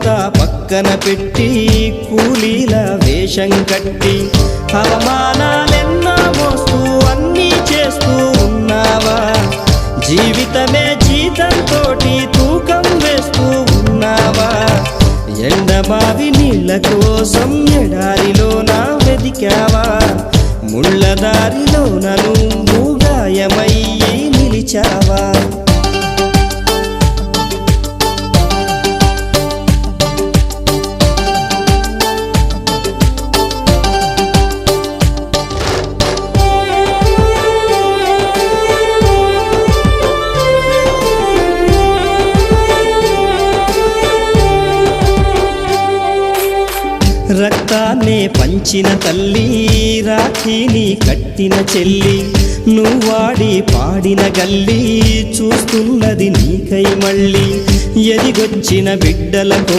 అంతా పక్కన పెట్టి కూలీల వేషం కట్టి అవమానాలెన్నో మోస్తూ అన్నీ చేస్తూ ఉన్నావా? జీవితమే జీతంతోటి తూకం వేస్తూ ఉన్నావా? ఎండమావి నీళ్ళ కోసం ఎడారిలోన వెదికావా? ముళ్ళదారిలోన నువ్వు గాయమయ్యి నిలిచావా? రక్తాన్నే పంచిన తల్లి, రాఖీని కట్టిన చెల్లి, నువ్వాడి పాడిన గల్లి చూస్తున్నది నీకై మళ్ళీ. ఎదిగొచ్చిన బిడ్డలకు